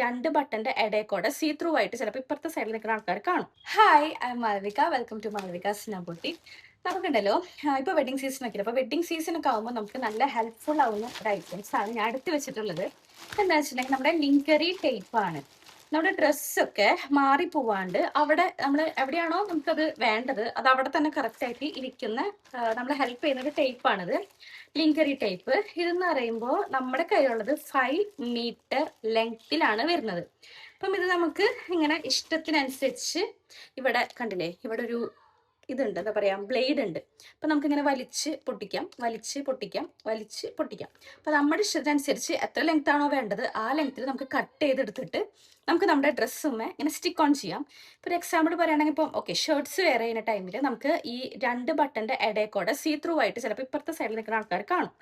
രണ്ട് ബട്ടന്റെ ഇടയിൽ see through ആയിട്ട് ചിലപ്പോൾ ഇപ്പുറത്തെ സൈഡിൽ നിൽക്കുന്ന ആൾക്കാർ കാണും. Hi, I am Malavika. Welcome to Malavika സ്നബൂട്ടി. നമുക്കുണ്ടല്ലോ ഇപ്പോൾ വെഡിങ് സീസൺ ഒക്കെ, അപ്പോൾ വെഡിങ് സീസൺ ഒക്കെ ആകുമ്പോൾ നമുക്ക് നല്ല ഹെൽപ്ഫുൾ ആവുന്ന ഒരു ഐറ്റംസ് ആണ് ഞാൻ എടുത്ത് വെച്ചിട്ടുള്ളത്. എന്താ വെച്ചിട്ടുണ്ടെങ്കിൽ നമ്മുടെ ലിങ്കറി ടേപ്പ് ആണ്. നമ്മുടെ ഡ്രസ്സൊക്കെ മാറിപ്പോവാണ്ട് അവിടെ നമ്മൾ എവിടെയാണോ നമുക്കത് വേണ്ടത് അത് അവിടെ തന്നെ കറക്റ്റായിട്ട് ഇരിക്കുന്ന നമ്മളെ ഹെൽപ്പ് ചെയ്യുന്ന ഒരു ടേപ്പാണിത്, ലിങ്കറി ടേപ്പ്. ഇതെന്ന് പറയുമ്പോൾ നമ്മുടെ കയ്യിലുള്ളത് 5 മീറ്റർ ലെങ്ത്തിലാണ് വരുന്നത്. അപ്പം ഇത് നമുക്ക് ഇങ്ങനെ ഇഷ്ടത്തിനനുസരിച്ച് ഇവിടെ കണ്ടില്ലേ, ഇവിടെ ഒരു ഇതുണ്ട്, എന്താ പറയാ, ബ്ലേഡ് ഉണ്ട്. അപ്പൊ നമുക്കിങ്ങനെ വലിച്ച് പൊട്ടിക്കാം, വലിച്ച് പൊട്ടിക്കാം, വലിച്ച് പൊട്ടിക്കാം. അപ്പൊ നമ്മുടെ ഇഷ്ടത്തിനനുസരിച്ച് എത്ര ലെങ്ത് ആണോ വേണ്ടത് ആ ലെങ്ത്തിൽ നമുക്ക് കട്ട് ചെയ്തെടുത്തിട്ട് നമുക്ക് നമ്മുടെ ഡ്രസ്സുമേ ഇങ്ങനെ സ്റ്റിക്ക് ഓൺ ചെയ്യാം. ഇപ്പൊ ഒരു എക്സാമ്പിൾ പറയുകയാണെങ്കിൽ ഇപ്പം ഓക്കെ, ഷർട്ട്സ് വെയർ ചെയ്യുന്ന ടൈമിൽ നമുക്ക് ഈ രണ്ട് ബട്ടന്റെ ഇടയിൽ സീ ത്രൂ ആയിട്ട് ചിലപ്പോൾ ഇപ്പുറത്തെ സൈഡിൽ നിൽക്കുന്ന ആൾക്കാർ കാണും.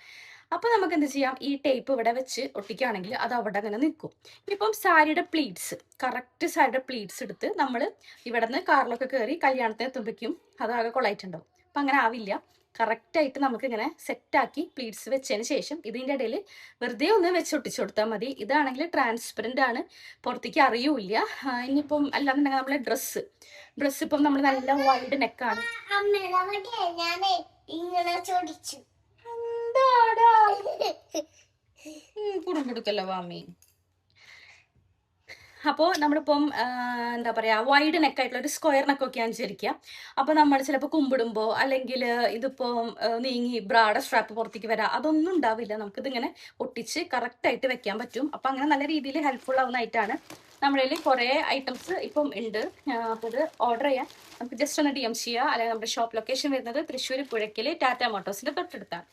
അപ്പൊ നമുക്ക് എന്ത് ചെയ്യാം, ഈ ടേപ്പ് ഇവിടെ വെച്ച് ഒട്ടിക്കുകയാണെങ്കിൽ അത് അവിടെ അങ്ങനെ നിൽക്കും. ഇനിയിപ്പം സാരിയുടെ പ്ലീറ്റ്സ്, കറക്റ്റ് സാരിയുടെ പ്ലീറ്റ്സ് എടുത്ത് നമ്മൾ ഇവിടെ നിന്ന് കാറിലൊക്കെ കയറി കല്യാണത്തിന് എത്തുമ്പോഴേക്കും അതാകെ കൊള്ളായിട്ടുണ്ടാവും. അപ്പം അങ്ങനെ ആവില്ല. കറക്റ്റായിട്ട് നമുക്ക് ഇങ്ങനെ സെറ്റാക്കി പ്ലീറ്റ്സ് വെച്ചതിന് ശേഷം ഇതിൻ്റെ ഇടയിൽ വെറുതെ ഒന്ന് വെച്ച് ഒട്ടിച്ചു കൊടുത്താൽ മതി. ഇതാണെങ്കിൽ ട്രാൻസ്പെറൻ്റ് ആണ്, പുറത്തേക്ക് അറിയൂല. ഇനിയിപ്പം അല്ലാന്നുണ്ടെങ്കിൽ നമ്മളെ ഡ്രസ്സ് ഇപ്പം നമ്മൾ നല്ല വൈഡ് നെക്കാണ്. കുടുംബെടുക്കല്ലോ വാമി. അപ്പോൾ നമ്മളിപ്പം എന്താ പറയുക, വൈഡ് നെക്കായിട്ടുള്ള ഒരു സ്ക്വയർ നെക്കൊക്കെയാണ് വിചാരിക്കുക. അപ്പോൾ നമ്മൾ ചിലപ്പോൾ കുമ്പിടുമ്പോൾ അല്ലെങ്കിൽ ഇതിപ്പോൾ നീങ്ങി ബ്രായുടെ സ്ട്രാപ്പ് പുറത്തേക്ക് വരാം, അതൊന്നും ഉണ്ടാവില്ല. നമുക്കിതിങ്ങനെ ഒട്ടിച്ച് കറക്റ്റായിട്ട് വെക്കാൻ പറ്റും. അപ്പോൾ അങ്ങനെ നല്ല രീതിയിൽ ഹെൽപ്ഫുൾ ആവുന്നതായിട്ടാണ്. നമ്മളിൽ കുറേ ഐറ്റംസ് ഇപ്പം ഉണ്ട്. അപ്പോൾ ഇത് ഓർഡർ ചെയ്യാൻ നമുക്ക് ജസ്റ്റ് ഒന്ന് DM ചെയ്യുക. അല്ലെങ്കിൽ നമ്മുടെ ഷോപ്പ് ലൊക്കേഷൻ വരുന്നത് തൃശ്ശൂർ പുഴയ്ക്കൽ ടാറ്റ മോട്ടോഴ്സിൻ്റെ തൊട്ടടുത്താണ്.